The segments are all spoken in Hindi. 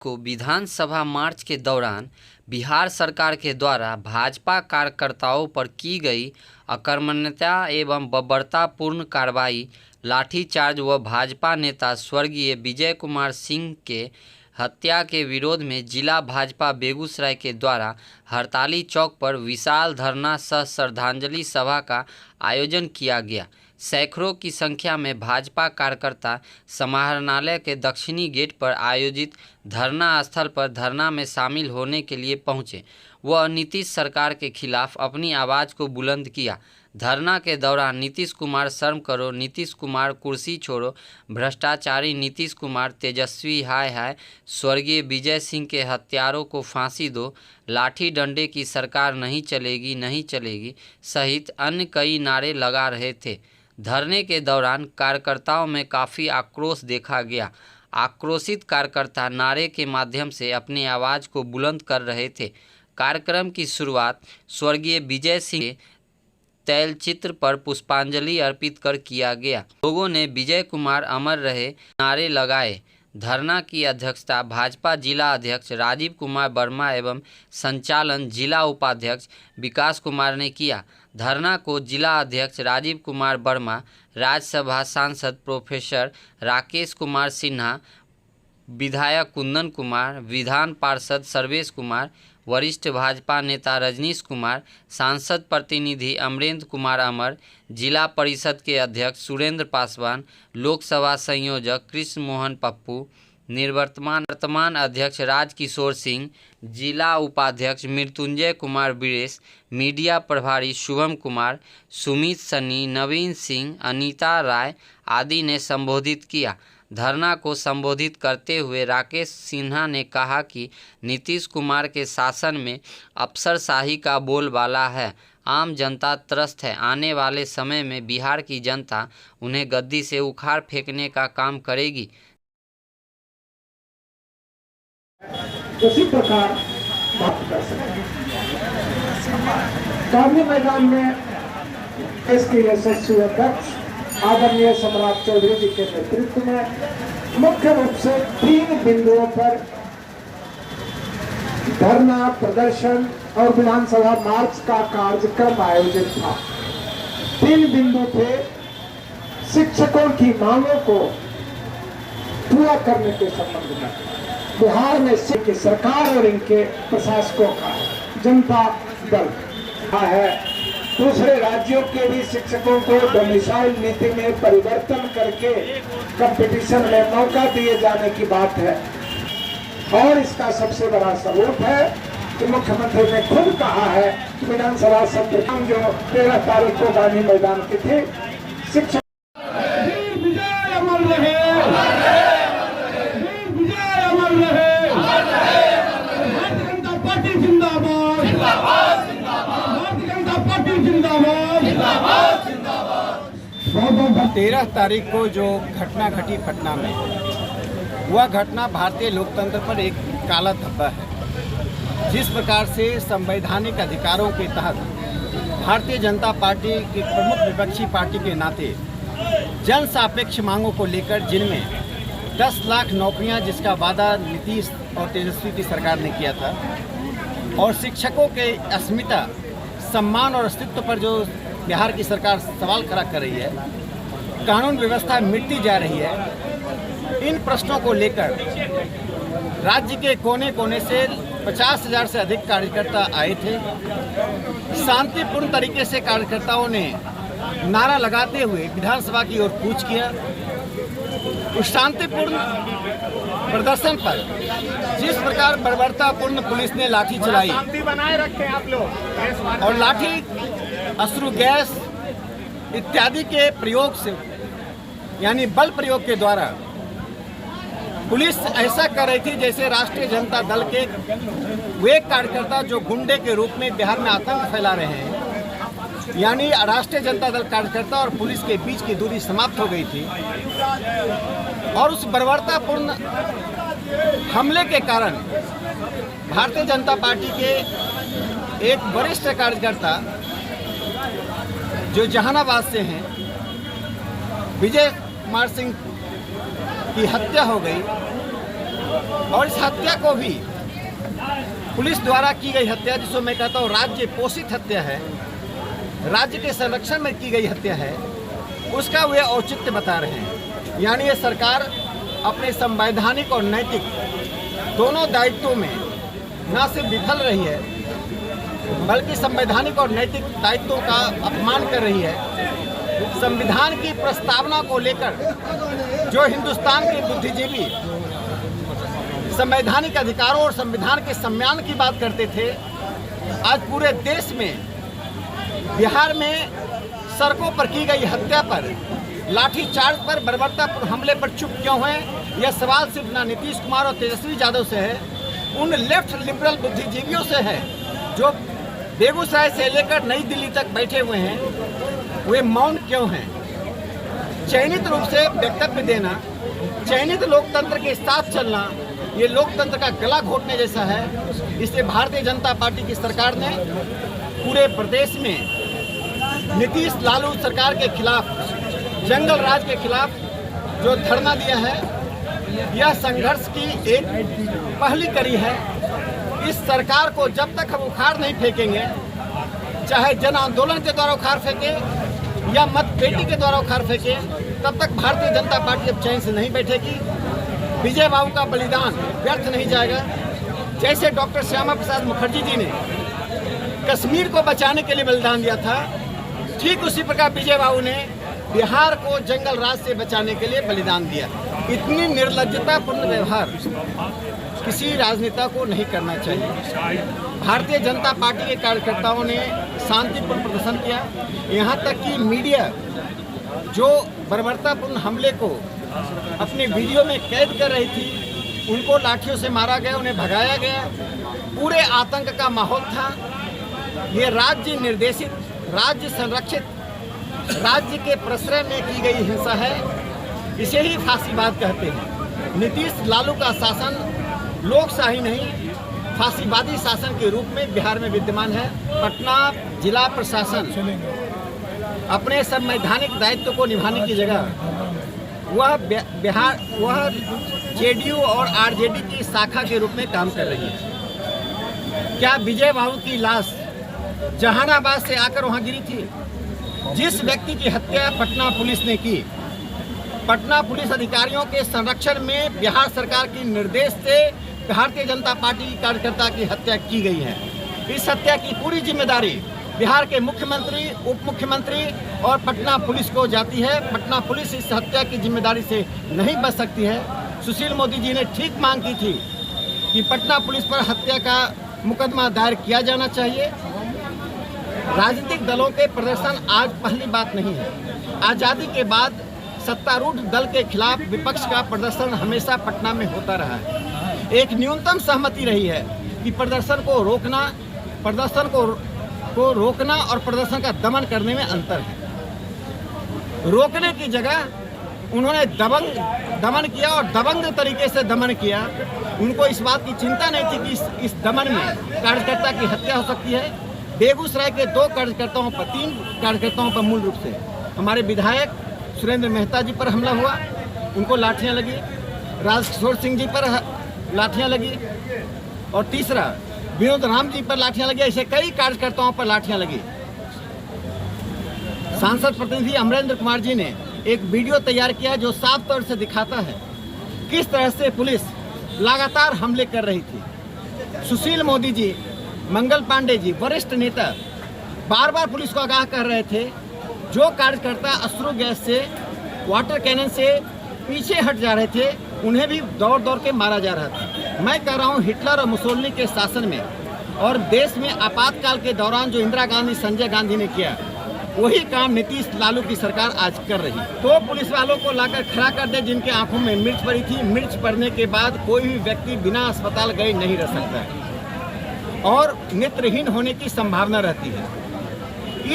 को विधानसभा मार्च के दौरान बिहार सरकार के द्वारा भाजपा कार्यकर्ताओं पर की गई अकर्मण्यता एवं बर्बरतापूर्ण कार्रवाई, लाठीचार्ज व भाजपा नेता स्वर्गीय विजय कुमार सिंह के हत्या के विरोध में जिला भाजपा बेगूसराय के द्वारा हड़ताली चौक पर विशाल धरना सह श्रद्धांजलि सभा का आयोजन किया गया। सैकड़ों की संख्या में भाजपा कार्यकर्ता समाहरणालय के दक्षिणी गेट पर आयोजित धरना स्थल पर धरना में शामिल होने के लिए पहुंचे। वह नीतीश सरकार के खिलाफ अपनी आवाज़ को बुलंद किया। धरना के दौरान नीतीश कुमार शर्म करो, नीतीश कुमार कुर्सी छोड़ो, भ्रष्टाचारी नीतीश कुमार, तेजस्वी हाय हाय, स्वर्गीय विजय सिंह के हत्यारों को फांसी दो, लाठी डंडे की सरकार नहीं चलेगी नहीं चलेगी सहित अन्य कई नारे लगा रहे थे। धरने के दौरान कार्यकर्ताओं में काफ़ी आक्रोश देखा गया। आक्रोशित कार्यकर्ता नारे के माध्यम से अपनी आवाज़ को बुलंद कर रहे थे। कार्यक्रम की शुरुआत स्वर्गीय विजय सिंह के तैलचित्र पर पुष्पांजलि अर्पित कर किया गया। लोगों ने विजय कुमार अमर रहे नारे लगाए। धरना की अध्यक्षता भाजपा जिला अध्यक्ष राजीव कुमार वर्मा एवं संचालन जिला उपाध्यक्ष विकास कुमार ने किया। धरना को जिला अध्यक्ष राजीव कुमार वर्मा, राज्यसभा सांसद प्रोफेसर राकेश कुमार सिन्हा, विधायक कुंदन कुमार, विधान पार्षद सर्वेश कुमार, वरिष्ठ भाजपा नेता रजनीश कुमार, सांसद प्रतिनिधि अमरेंद्र कुमार अमर, जिला परिषद के अध्यक्ष सुरेंद्र पासवान, लोकसभा संयोजक कृष्ण मोहन पप्पू, निवर्तमान अध्यक्ष राजकिशोर सिंह, जिला उपाध्यक्ष मृत्युंजय कुमार बीरेश, मीडिया प्रभारी शुभम कुमार, सुमित सन्नी, नवीन सिंह, अनीता राय आदि ने संबोधित किया। धरना को संबोधित करते हुए राकेश सिन्हा ने कहा कि नीतीश कुमार के शासन में अफसरशाही का बोलबाला है, आम जनता त्रस्त है। आने वाले समय में बिहार की जनता उन्हें गद्दी से उखाड़ फेंकने का काम करेगी। उसी प्रकार बात कर सकते गांधी मैदान में इसके यशस्वी अध्यक्ष आदरणीय सम्राट चौधरी जी के नेतृत्व में मुख्य रूप से 3 बिंदुओं पर धरना प्रदर्शन और विधानसभा मार्च का कार्यक्रम आयोजित था। 3 बिंदु थे। शिक्षकों की मांगों को पूरा करने के संबंध में बिहार में की सरकार और इनके प्रशासकों का जनता दल है। दूसरे राज्यों के भी शिक्षकों को डोमिसाइल नीति में परिवर्तन करके कंपटीशन में मौका दिए जाने की बात है। और इसका सबसे बड़ा सबूत है कि मुख्यमंत्री ने खुद कहा है कि विधानसभा सत्र जो 13 तारीख को गांधी मैदान की थी, शिक्षक तेरह तारीख को जो घटना घटी पटना में, वह घटना भारतीय लोकतंत्र पर एक काला धब्बा है। जिस प्रकार से संवैधानिक अधिकारों के तहत भारतीय जनता पार्टी की प्रमुख विपक्षी पार्टी के नाते जन सापेक्ष मांगों को लेकर, जिनमें 10 लाख नौकरियां जिसका वादा नीतीश और तेजस्वी की सरकार ने किया था, और शिक्षकों के अस्मिता, सम्मान और अस्तित्व पर जो बिहार की सरकार सवाल खड़ा कर रही है, कानून व्यवस्था मिटती जा रही है, इन प्रश्नों को लेकर राज्य के कोने कोने से 50,000 से अधिक कार्यकर्ता आए थे। शांतिपूर्ण तरीके से कार्यकर्ताओं ने नारा लगाते हुए विधानसभा की ओर कूच किया। उस शांतिपूर्ण प्रदर्शन पर जिस प्रकार बर्बरतापूर्ण पुलिस ने लाठी चलाई और लाठी, अश्रु गैस इत्यादि के प्रयोग से, यानी बल प्रयोग के द्वारा पुलिस ऐसा कर रही थी जैसे राष्ट्रीय जनता दल के वे कार्यकर्ता जो गुंडे के रूप में बिहार में आतंक फैला रहे हैं, यानी राष्ट्रीय जनता दल कार्यकर्ता और पुलिस के बीच की दूरी समाप्त हो गई थी। और उस बर्बरतापूर्ण हमले के कारण भारतीय जनता पार्टी के एक वरिष्ठ कार्यकर्ता जो जहानाबाद से हैं, विजय कुमार सिंह की हत्या हो गई। और इस हत्या को भी पुलिस द्वारा की गई हत्या, जिसको मैं कहता हूँ राज्य पोषित हत्या है, राज्य के संरक्षण में की गई हत्या है, उसका वे औचित्य बता रहे हैं। यानी ये सरकार अपने संवैधानिक और नैतिक दोनों दायित्वों में न सिर्फ विफल रही है, बल्कि संवैधानिक और नैतिक दायित्वों का अपमान कर रही है। संविधान की प्रस्तावना को लेकर जो हिंदुस्तान के बुद्धिजीवी संवैधानिक अधिकारों और संविधान के सम्मान की बात करते थे, आज पूरे देश में, बिहार में सड़कों पर की गई हत्या पर, लाठीचार्ज पर, बर्बरतापूर्ण हमले पर चुप क्यों हैं? यह सवाल सिर्फ ना नीतीश कुमार और तेजस्वी यादव से है, उन लेफ्ट लिबरल बुद्धिजीवियों से है जो बेगूसराय से लेकर नई दिल्ली तक बैठे हुए हैं। वे मौन क्यों हैं? चयनित रूप से वक्तव्य देना, चयनित लोकतंत्र के साथ चलना, ये लोकतंत्र का गला घोटने जैसा है। इसलिए भारतीय जनता पार्टी की सरकार ने पूरे प्रदेश में नीतीश लालू सरकार के खिलाफ, जंगल राज के खिलाफ जो धरना दिया है, यह संघर्ष की एक पहली कड़ी है। इस सरकार को जब तक हम उखाड़ नहीं फेंकेंगे, चाहे जन आंदोलन के द्वारा उखाड़ फेंके या मत बेटी के द्वारा उखाड़ फेंके, तब तक भारतीय जनता पार्टी अब चैन से नहीं बैठेगी। विजय बाबू का बलिदान व्यर्थ नहीं जाएगा। जैसे डॉक्टर श्यामा प्रसाद मुखर्जी जी ने कश्मीर को बचाने के लिए बलिदान दिया था, ठीक उसी प्रकार विजय बाबू ने बिहार को जंगल राज से बचाने के लिए बलिदान दिया। इतनी निर्लज्जतापूर्ण व्यवहार किसी राजनेता को नहीं करना चाहिए। भारतीय जनता पार्टी के कार्यकर्ताओं ने शांतिपूर्ण प्रदर्शन किया। यहाँ तक कि मीडिया जो बर्बरतापूर्ण हमले को अपने वीडियो में कैद कर रही थी, उनको लाठियों से मारा गया, उन्हें भगाया गया। पूरे आतंक का माहौल था। ये राज्य निर्देशित, राज्य संरक्षित, राज्य के प्रश्रय में की गई हिंसा है। इसे ही फांसीवाद कहते हैं। नीतीश लालू का शासन लोकशाही नहीं, फांसीवादी शासन के रूप में बिहार में विद्यमान है। पटना जिला प्रशासन अपने संवैधानिक दायित्व को निभाने की जगह वह जेडीयू और आरजेडी की शाखा के रूप में काम कर रही है। क्या विजय बाबू की लाश जहानाबाद से आकर वहां गिरी थी? जिस व्यक्ति की हत्या पटना पुलिस ने की, पटना पुलिस अधिकारियों के संरक्षण में बिहार सरकार के निर्देश से भारतीय जनता पार्टी की कार्यकर्ता की हत्या की गई है। इस हत्या की पूरी जिम्मेदारी बिहार के मुख्यमंत्री, उप मुख्यमंत्री और पटना पुलिस को जाती है। पटना पुलिस इस हत्या की जिम्मेदारी से नहीं बच सकती है। सुशील मोदी जी ने ठीक मांग की थी कि पटना पुलिस पर हत्या का मुकदमा दायर किया जाना चाहिए। राजनीतिक दलों के प्रदर्शन आज पहली बात नहीं है। आज़ादी के बाद सत्तारूढ़ दल के खिलाफ विपक्ष का प्रदर्शन हमेशा पटना में होता रहा है। एक न्यूनतम सहमति रही है कि प्रदर्शन को रोकना और प्रदर्शन का दमन करने में अंतर है। रोकने की जगह उन्होंने दमन किया और दबंग तरीके से दमन किया। उनको इस बात की चिंता नहीं थी कि इस दमन में कार्यकर्ता की हत्या हो सकती है। बेगूसराय के 2 कार्यकर्ताओं पर, 3 कार्यकर्ताओं पर मूल रूप से हमारे विधायक सुरेंद्र मेहता जी पर हमला हुआ, उनको लाठियां लगी। राजकिशोर सिंह जी पर लाठियां लगी और तीसरा विनोद राम जी पर लाठियां लगी। ऐसे कई कार्यकर्ताओं पर लाठियां लगी। सांसद प्रतिनिधि अमरेंद्र कुमार जी ने एक वीडियो तैयार किया जो साफ तौर से दिखाता है किस तरह से पुलिस लगातार हमले कर रही थी। सुशील मोदी जी, मंगल पांडे जी, वरिष्ठ नेता बार बार पुलिस को आगाह कर रहे थे, जो कार्यकर्ता अश्रु गैस से, वाटर कैनन से पीछे हट जा रहे थे, उन्हें भी दौड़ दौड़ के मारा जा रहा था। मैं कह रहा हूँ, हिटलर और मुसोलिनी के शासन में और देश में आपातकाल के दौरान जो इंदिरा गांधी, संजय गांधी ने किया, वही काम नीतीश लालू की सरकार आज कर रही है। तो पुलिस वालों को लाकर खड़ा कर दे जिनके आंखों में मिर्च पड़ी थी। मिर्च पड़ने के बाद कोई भी व्यक्ति बिना अस्पताल गए नहीं रह सकता है और नेत्रहीन होने की संभावना रहती है।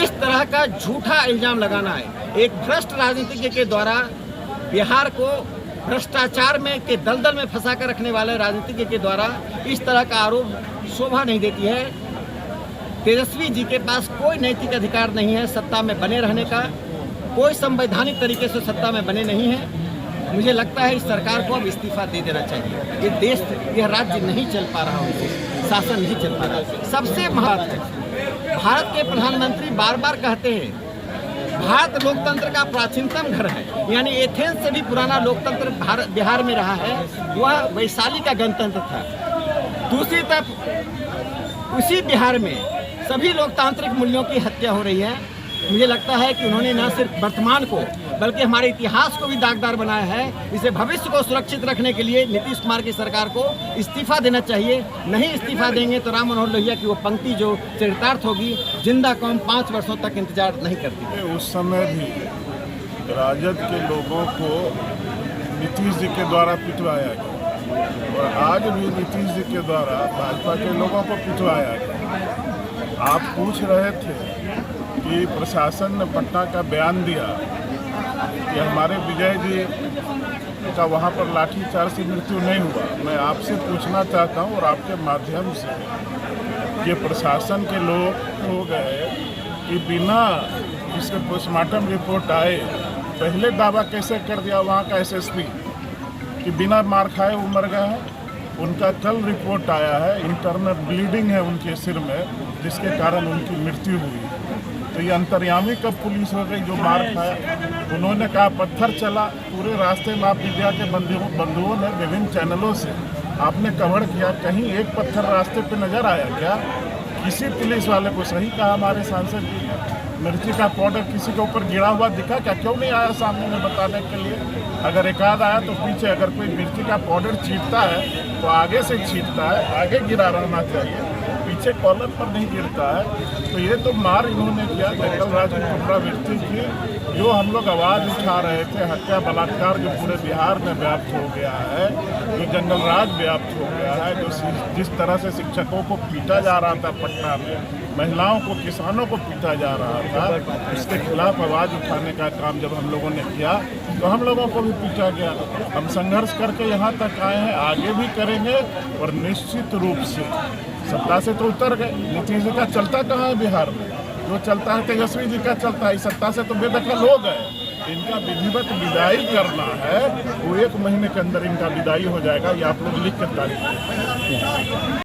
इस तरह का झूठा इल्जाम लगाना है एक भ्रष्ट राजनीतिज्ञ के द्वारा बिहार को भ्रष्टाचार में के दलदल में फंसा कर रखने वाले राजनीतिज्ञ के द्वारा इस तरह का आरोप शोभा नहीं देती है। तेजस्वी जी के पास कोई नैतिक अधिकार नहीं है सत्ता में बने रहने का, कोई संवैधानिक तरीके से सत्ता में बने नहीं है। मुझे लगता है इस सरकार को अब इस्तीफा दे देना चाहिए। ये देश, यह राज्य नहीं चल पा रहा, उनसे शासन नहीं चल पा रहा। सबसे महत्व, भारत के प्रधानमंत्री बार बार कहते हैं भारत लोकतंत्र का प्राचीनतम घर है, यानी एथेंस से भी पुराना लोकतंत्र बिहार में रहा है, वह वैशाली का गणतंत्र था। दूसरी तरफ उसी बिहार में सभी लोकतांत्रिक मूल्यों की हत्या हो रही है। मुझे लगता है कि उन्होंने न सिर्फ वर्तमान को बल्कि हमारे इतिहास को भी दागदार बनाया है। इसे भविष्य को सुरक्षित रखने के लिए नीतीश कुमार की सरकार को इस्तीफा देना चाहिए। नहीं इस्तीफा देंगे तो राम मनोहर लोहिया की वो पंक्ति जो चरितार्थ होगी, जिंदा कौम 5 वर्षों तक इंतजार नहीं करती। उस समय भी राजद के लोगों को नीतीश जी के द्वारा पिटवाया गया और आज भी नीतीश जी के द्वारा भाजपा के लोगों को पिटवाया गया। आप पूछ रहे थे कि प्रशासन ने पटना का बयान दिया कि हमारे विजय जी का वहाँ पर लाठीचार्ज से मृत्यु नहीं हुआ। मैं आपसे पूछना चाहता हूँ और आपके माध्यम से, ये प्रशासन के लोग हो गए कि बिना इसके पोस्टमार्टम रिपोर्ट आए पहले दावा कैसे कर दिया वहाँ का एसएसपी कि बिना मार खाए वो मर गए हैं। उनका कल रिपोर्ट आया है, इंटरनल ब्लीडिंग है उनके सिर में, जिसके कारण उनकी मृत्यु हुई। तो ये अंतर्यामी कब पुलिस हो गई जो मार खाया? उन्होंने कहा पत्थर चला। पूरे रास्ते में आप मीडिया के बंधुओं ने विभिन्न चैनलों से आपने कवर किया, कहीं एक पत्थर रास्ते पे नजर आया क्या? किसी पुलिस वाले को सही कहा हमारे सांसद जी ने, मिर्ची का पाउडर किसी के ऊपर गिरा हुआ दिखा क्या? क्यों नहीं आया सामने में बताने के लिए? अगर एक आध आया तो पीछे, अगर कोई मिर्ची का पाउडर छींटता है तो आगे से छींटता है, आगे गिरा रहना चाहिए, पीछे कॉलर पर नहीं गिरता है। तो ये तो मार इन्होंने किया जंगल राज की पुनरावृत्ति की, जो हम लोग आवाज़ उठा रहे थे, हत्या बलात्कार जो पूरे बिहार में व्याप्त हो गया है, जो जंगल राज व्याप्त हो गया है, जो जिस तरह से शिक्षकों को पीटा जा रहा था पटना में, महिलाओं को, किसानों को पीटा जा रहा था, इसके खिलाफ आवाज़ उठाने का काम जब हम लोगों ने किया तो हम लोगों को भी पीटा गया। हम संघर्ष करके यहाँ तक आए हैं, आगे भी करेंगे और निश्चित रूप से सत्ता से तो उतर गए। नीतीश जी का चलता कहाँ है बिहार में? जो चलता है तेजस्वी जी का चलता है। सत्ता से तो बेदखल हो गए। इनका विधिवत विदाई करना है, वो 1 महीने के अंदर इनका विदाई हो जाएगा। ये आप लोग लिख कर तारीख